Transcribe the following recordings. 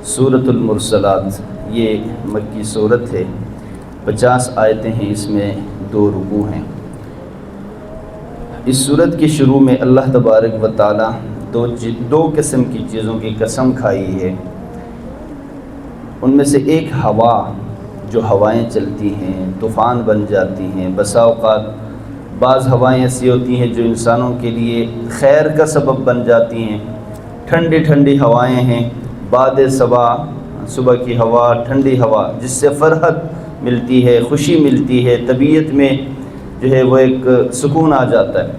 سورۃ المرسلات یہ مکی صورت ہے، 50 آیتیں ہیں، اس میں 2 رکوع ہیں۔ اس صورت کی شروع میں اللہ تبارک و تعالیٰ دو قسم کی چیزوں کی قسم کھائی ہے۔ ان میں سے ایک ہوا، جو ہوائیں چلتی ہیں، طوفان بن جاتی ہیں۔ بسا اوقات بعض ہوائیں ایسی ہوتی ہیں جو انسانوں کے لیے خیر کا سبب بن جاتی ہیں۔ ٹھنڈی ٹھنڈی ہوائیں ہیں، باد صبح کی ہوا، ٹھنڈی ہوا، جس سے فرحت ملتی ہے، خوشی ملتی ہے، طبیعت میں جو ہے وہ ایک سکون آ جاتا ہے۔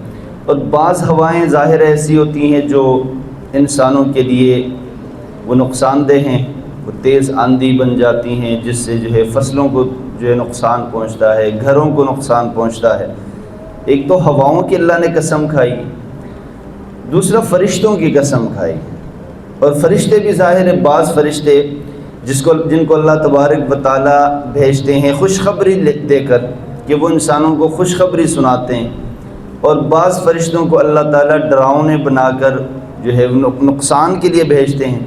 اور بعض ہوائیں ظاہر ایسی ہوتی ہیں جو انسانوں کے لیے وہ نقصان دہ ہیں، وہ تیز آندھی بن جاتی ہیں، جس سے جو ہے فصلوں کو جو ہے نقصان پہنچتا ہے، گھروں کو نقصان پہنچتا ہے۔ ایک تو ہواؤں کی اللہ نے قسم کھائی، دوسرا فرشتوں کی قسم کھائی۔ اور فرشتے بھی ظاہر ہے، بعض فرشتے جن کو اللہ تبارک و تعالیٰ بھیجتے ہیں خوشخبری دے کر کہ وہ انسانوں کو خوشخبری سناتے ہیں، اور بعض فرشتوں کو اللہ تعالیٰ ڈراؤنے بنا کر جو ہے نقصان کے لیے بھیجتے ہیں۔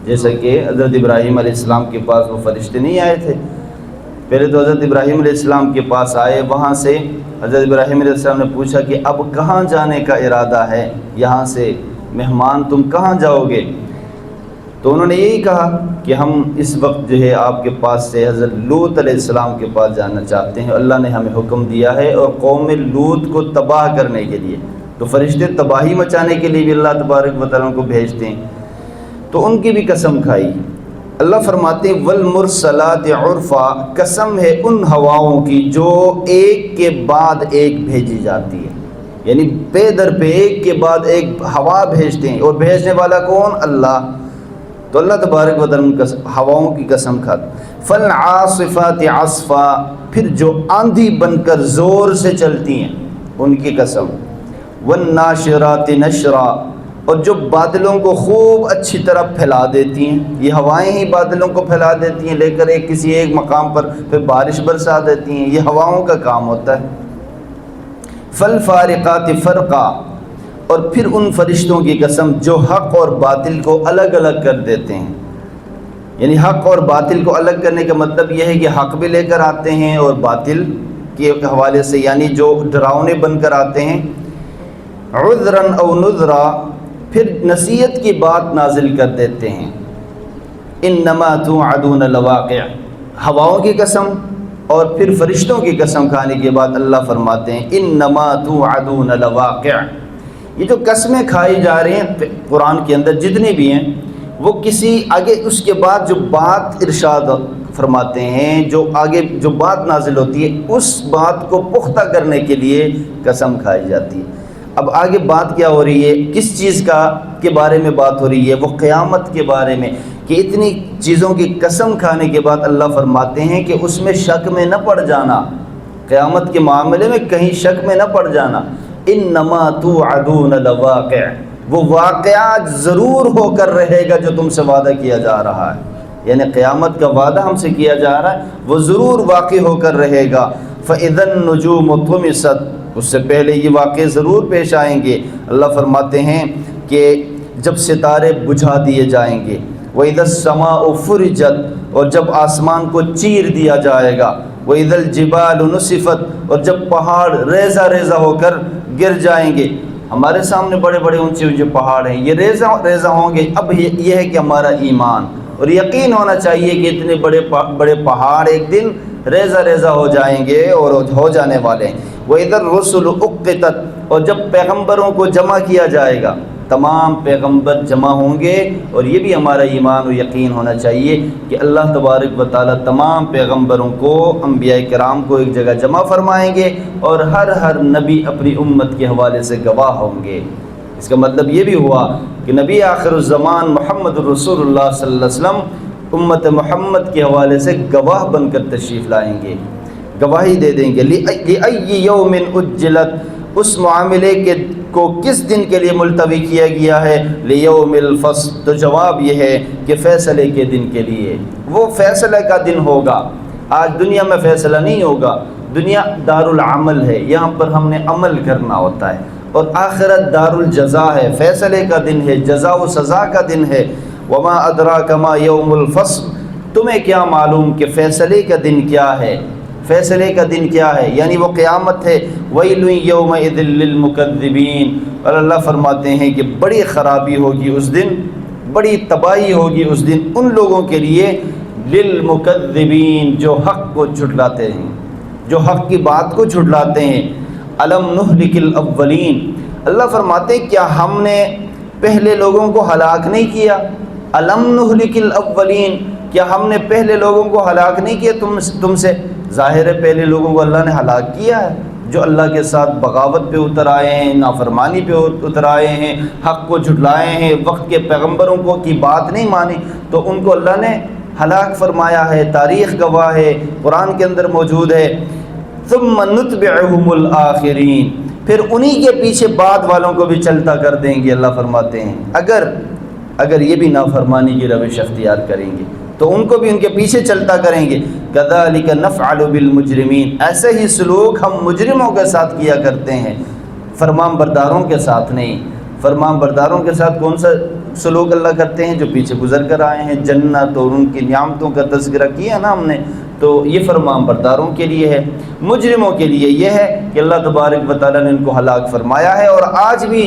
جیسا کہ حضرت ابراہیم علیہ السلام کے پاس وہ فرشتے نہیں آئے تھے، پہلے تو حضرت ابراہیم علیہ السلام کے پاس آئے، وہاں سے حضرت ابراہیم علیہ السلام نے پوچھا کہ اب کہاں جانے کا ارادہ ہے، یہاں سے مہمان تم کہاں جاؤ گے؟ تو انہوں نے یہی کہا کہ ہم اس وقت جو ہے آپ کے پاس سے حضرت لوط علیہ السلام کے پاس جانا چاہتے ہیں، اللہ نے ہمیں حکم دیا ہے، اور قوم لوط کو تباہ کرنے کے لیے۔ تو فرشتے تباہی مچانے کے لیے بھی اللہ تبارک و تعالیٰ کو بھیجتے ہیں، تو ان کی بھی قسم کھائی۔ اللہ فرماتے ہیں والمرسلات عرفا، قسم ہے ان ہواؤں کی جو ایک کے بعد ایک بھیجی جاتی ہے، یعنی پے در پہ ایک کے بعد ایک ہوا بھیجتے ہیں، اور بھیجنے والا کون؟ اللہ۔ تو اللہ تبارک و تعالیٰ ہواؤں کی قسم کھاتا۔ فالعاصفات عصفا، پھر جو آندھی بن کر زور سے چلتی ہیں ان کی قسم۔ والناشرات نشرا، اور جو بادلوں کو خوب اچھی طرح پھیلا دیتی ہیں، یہ ہوائیں ہی بادلوں کو پھیلا دیتی ہیں، لے کر کسی ایک مقام پر پھر بارش برسا دیتی ہیں، یہ ہواؤں کا کام ہوتا ہے۔ فالفارقات فرقا، اور پھر ان فرشتوں کی قسم جو حق اور باطل کو الگ الگ کر دیتے ہیں، یعنی حق اور باطل کو الگ کرنے کا مطلب یہ ہے کہ حق بھی لے کر آتے ہیں اور باطل کے حوالے سے، یعنی جو ڈراؤنے بن کر آتے ہیں۔ عذرا او نذرا، پھر نصیحت کی بات نازل کر دیتے ہیں۔ انما توعدون لواقع، ہواؤں کی قسم اور پھر فرشتوں کی قسم کھانے کے بعد اللہ فرماتے ہیں انما توعدون لواقع۔ یہ جو قسمیں کھائی جا رہی ہیں قرآن کے اندر جتنی بھی ہیں، وہ کسی آگے اس کے بعد جو بات ارشاد فرماتے ہیں، جو آگے جو بات نازل ہوتی ہے، اس بات کو پختہ کرنے کے لیے قسم کھائی جاتی ہے۔ اب آگے بات کیا ہو رہی ہے، کس چیز کے بارے میں بات ہو رہی ہے؟ وہ قیامت کے بارے میں، کہ اتنی چیزوں کی قسم کھانے کے بعد اللہ فرماتے ہیں کہ اس میں شک میں نہ پڑ جانا، قیامت کے معاملے میں کہیں شک میں نہ پڑ جانا۔ انما توعدون لواقع، وہ واقعہ ضرور ہو کر رہے گا جو تم سے وعدہ کیا جا رہا ہے، یعنی قیامت کا وعدہ ہم سے کیا جا رہا ہے وہ ضرور واقع ہو کر رہے گا۔ فَإِذَا النُّجُومُ طُمِسَتْ، اس سے پہلے یہ واقعے ضرور پیش آئیں گے۔ اللہ فرماتے ہیں کہ جب ستارے بجھا دیے جائیں گے، وَإِذَا السَّمَاءُ فُرِجَتْ، اور جب آسمان کو چیر دیا جائے گا، وَإِذَا الْجِبَالُ نُصِفَتْ، اور جب پہاڑ ریزہ ریزہ ہو کر گر جائیں گے۔ ہمارے سامنے بڑے بڑے اونچے اونچے پہاڑ ہیں، یہ ریزہ ریزہ ہوں گے۔ اب یہ ہے کہ ہمارا ایمان اور یقین ہونا چاہیے کہ اتنے بڑے پہاڑ ایک دن ریزہ ریزہ ہو جائیں گے اور ہو جانے والے ہیں۔ وَإِذَا الرُّسُلُ أُقِّتَتْ، اور جب پیغمبروں کو جمع کیا جائے گا، تمام پیغمبر جمع ہوں گے، اور یہ بھی ہمارا ایمان و یقین ہونا چاہیے کہ اللہ تبارک و تعالیٰ تمام پیغمبروں کو، انبیاء کرام کو ایک جگہ جمع فرمائیں گے، اور ہر نبی اپنی امت کے حوالے سے گواہ ہوں گے۔ اس کا مطلب یہ بھی ہوا کہ نبی آخر الزمان محمد الرسول اللہ صلی اللہ علیہ وسلم امت محمد کے حوالے سے گواہ بن کر تشریف لائیں گے، گواہی دے دیں گے۔ لِأَيِّ يَوْمٍ أُجِّلَتْ، اس معاملے کو کس دن کے لیے ملتوی کیا گیا ہے؟ لِيَوْمِ الْفَصْلِ، تو جواب یہ ہے کہ فیصلے کے دن کے لیے، وہ فیصلے کا دن ہوگا۔ آج دنیا میں فیصلہ نہیں ہوگا، دنیا دار العمل ہے، یہاں پر ہم نے عمل کرنا ہوتا ہے، اور آخرت دار الجزا ہے، فیصلے کا دن ہے، جزا و سزا کا دن ہے۔ वमा अदराक मा यौमुल फ़स्ल, तुम्हें क्या मालूम कि फ़ैसले का दिन क्या है, फ़ैसले का दिन क्या है, यानी वो क़यामत है। वैलुन यौमइज़िन लिलमुकज़्ज़िबीन, और अल्लाह फरमाते हैं कि बड़ी ख़राबी होगी उस दिन, बड़ी तबाही होगी उस दिन उन लोगों के लिए, लिलमुकज़्ज़िबीन, जो हक़ को झुठलाते हैं, जो हक़ की बात को झुठलाते हैं। अलम नुहलिकिल अव्वलीन, अल्लाह फरमाते हैं क्या हमने पहले लोगों को हलाक नहीं किया। अलम नुहलिकिल अव्वलीन, क्या हमने पहले लोगों को हलाक नहीं किया तुमसे। ज़ाहिर है पहले लोगों को अल्लाह ने हलाक किया है, जो अल्लाह के साथ बगावत पे उतर आए हैं, नाफरमानी पे उतर आए हैं, हक़ को झुठलाए हैं, वक्त के पैगम्बरों को की बात नहीं मानी, तो उनको अल्लाह ने हलाक फरमाया है। तारीख़ गवाह है, कुरान के अंदर मौजूद है। सुम्मा नुत्बिउहुमुल आखिरीन, फिर उन्हीं के पीछे बाद वालों को भी चलता कर देंगे। अल्लाह फरमाते हैं अगर ये भी नाफरमानी की रविश अख्तियार करेंगे तो उनको भी उनके पीछे चलता करेंगे। कज़ालिक नफ़अलु बिल मुजरिमीन, ऐसे ही सलूक हम मुजरिमों के साथ किया करते हैं, फरमान बरदारों के साथ नहीं। फरमान बरदारों के साथ कौन सा सलूक अल्लाह करते हैं, जो पीछे गुजर कर आए हैं। जन्नत और उनकी नियामतों का तज़किरा किया ना हमने, तो ये फरमान बरदारों के लिए है। मुजरिमों के लिए ये है कि अल्लाह तबारक व तआला ने इनको हलाक फरमाया है। और आज भी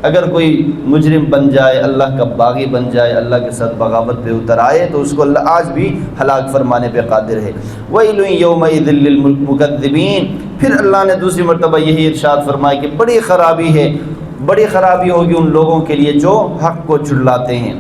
अगर कोई मुजरिम बन जाए, अल्लाह का बागी बन जाए, अल्लाह के साथ बगावत पे उतर आए, तो उसको अल्लाह आज भी हलाक फरमाने पे कादिर है। वैलुन यौमइज़िन लिलमुकज़्ज़िबीन, फिर अल्लाह ने दूसरी मरतबा यही इरशाद फरमाया कि बड़ी ख़राबी है, बड़ी ख़राबी होगी उन लोगों के लिए जो हक़ को झुठलाते हैं।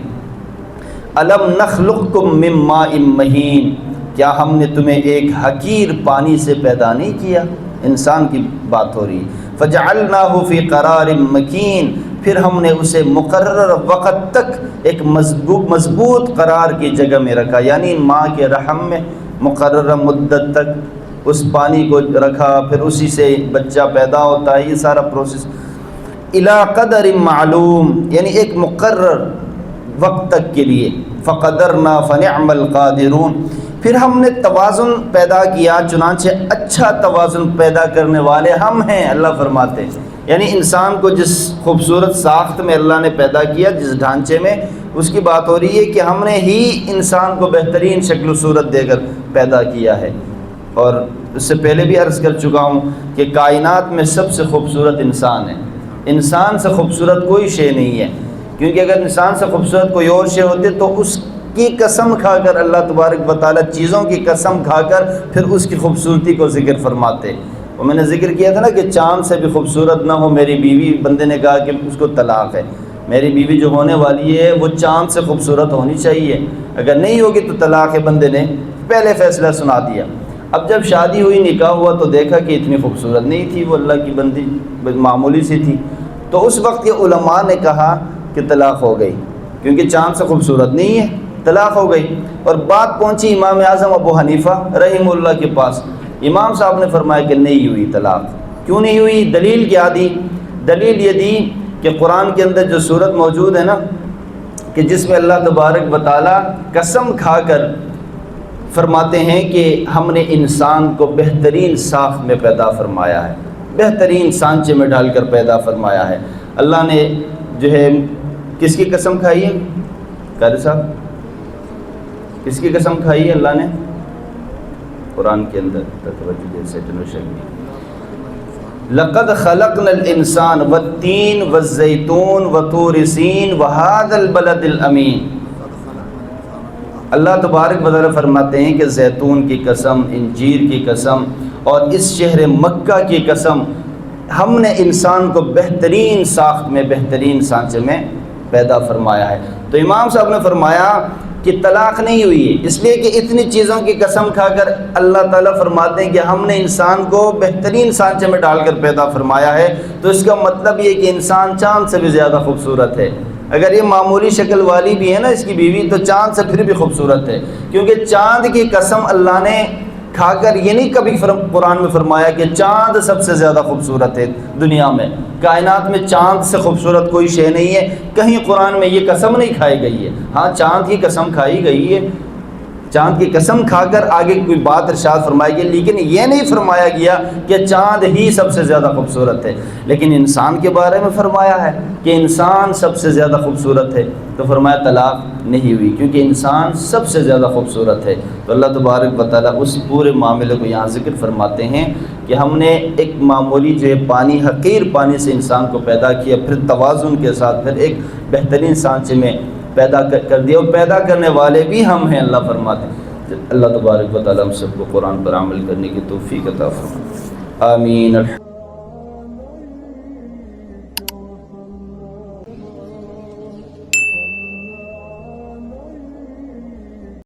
अलम नख़लुक़कुम मिन माइन महीन, क्या हमने तुम्हें एक हकीर पानी से पैदा नहीं किया। इंसान की बात हो रही। फ़जअलनाहु फ़ी क़रारिन मकीन, फिर हमने उसे मुक़र्रर वक़्त तक एक मज़बूत करार की जगह में रखा, यानी माँ के रहम में मुक़र्रर मुद्दत तक उस पानी को रखा, फिर उसी से बच्चा पैदा होता है। ये सारा प्रोसेस इला क़दरिन मालूम, यानी एक मुक़र्रर वक्त तक के लिए। फ़क़दरना फ़निअमल क़ादिरून, फिर हमने तवाज़ुन पैदा किया, चुनांचे अच्छा तवाज़ुन पैदा करने वाले हम हैं। अल्लाह फरमाते हैं, यानी इंसान को जिस खूबसूरत साख्त में अल्लाह ने पैदा किया, जिस ढांचे में, उसकी बात हो रही है कि हमने ही इंसान को बेहतरीन शक्ल सूरत देकर पैदा किया है। और इससे पहले भी अर्ज़ कर चुका हूँ कि कायनात में सबसे खूबसूरत इंसान है। इंसान से खूबसूरत कोई शे नहीं है, क्योंकि अगर इंसान से खूबसूरत कोई और शे होते तो उसकी कसम खाकर, अल्लाह तबारक व तआला चीज़ों की कसम खाकर फिर उसकी खूबसूरती को ज़िक्र फरमाते। और मैंने ज़िक्र किया था ना कि चाँद से भी खूबसूरत ना हो मेरी बीवी। बंदे ने कहा कि उसको तलाक़ है, मेरी बीवी जो होने वाली है वो चाँद से खूबसूरत होनी चाहिए, अगर नहीं होगी तो तलाक़ है। बंदे ने पहले फ़ैसला सुना दिया। अब जब शादी हुई, निकाह हुआ, तो देखा कि इतनी खूबसूरत नहीं थी, वो अल्लाह की बंदी मामूली सी थी। तो उस वक्त के उलमा ने कहा कि तलाक़ हो गई, क्योंकि चाँद से खूबसूरत नहीं है, तलाक़ हो गई। और बात पहुँची इमाम आज़म अबू हनीफ़ा रहीमुल्लाह के पास। इमाम साहब ने फरमाया कि नहीं हुई तलाक़। क्यों नहीं हुई? दलील क्या दी? दलील ये दी कि कुरान के अंदर जो सूरत मौजूद है ना, कि जिसमें अल्लाह तबारक व तआला कसम खाकर फरमाते हैं कि हमने इंसान को बेहतरीन साख में पैदा फरमाया है, बेहतरीन सांचे में डालकर पैदा फरमाया है। अल्लाह ने जो है किसकी कसम खाई है? कारी साहब, किसकी कसम खाई है अल्लाह ने कुरान के अंदर? लक़द खलक़नल इंसान वत्तीन वज़्ज़ैतून वतूर सीन वहाज़ल बलदिल अमीन। अल्लाह तबारक व तआला फरमाते हैं कि ज़ैतून की कसम, इंजीर की कसम और इस शहर मक्का की कसम, हमने इंसान को बेहतरीन साख्त में, बेहतरीन सांचे में पैदा फरमाया है। तो इमाम साहब ने फरमाया कि तलाक़ नहीं हुई है, इसलिए कि इतनी चीज़ों की कसम खाकर अल्लाह ताला फरमाते हैं कि हमने इंसान को बेहतरीन सांचे में डालकर पैदा फरमाया है। तो इसका मतलब ये कि इंसान चाँद से भी ज़्यादा खूबसूरत है। अगर ये मामूली शक्ल वाली भी है ना इसकी बीवी, तो चाँद से फिर भी खूबसूरत है, क्योंकि चाँद की कसम अल्लाह ने खाकर ये नहीं कभी कुरान में फरमाया कि चाँद सबसे ज़्यादा खूबसूरत है दुनिया में, कायनात में चाँद से खूबसूरत कोई शे नहीं है। कहीं कुरान में ये कसम नहीं खाई गई है। हाँ, चाँद की कसम खाई गई है, चाँद की कसम खाकर आगे कोई बात इरशाद फरमाई गई, लेकिन ये नहीं फरमाया गया कि चाँद ही सबसे ज़्यादा खूबसूरत है। लेकिन इंसान के बारे में फरमाया है कि इंसान सबसे ज़्यादा खूबसूरत है। تو فرمایا طلاق نہیں ہوئی، کیونکہ انسان سب سے زیادہ خوبصورت ہے۔ تو اللہ تبارک و تعالیٰ اس پورے معاملے کو یہاں ذکر فرماتے ہیں کہ ہم نے ایک معمولی جو ہے پانی، حقیر پانی سے انسان کو پیدا کیا، پھر توازن کے ساتھ پھر ایک بہترین سانچے میں پیدا کر دیا، اور پیدا کرنے والے بھی ہم ہیں، اللہ فرماتے ہیں۔ اللہ تبارک و تعالیٰ ہم سب کو قرآن پر عمل کرنے کی توفیق عطا فرمائے، آمین۔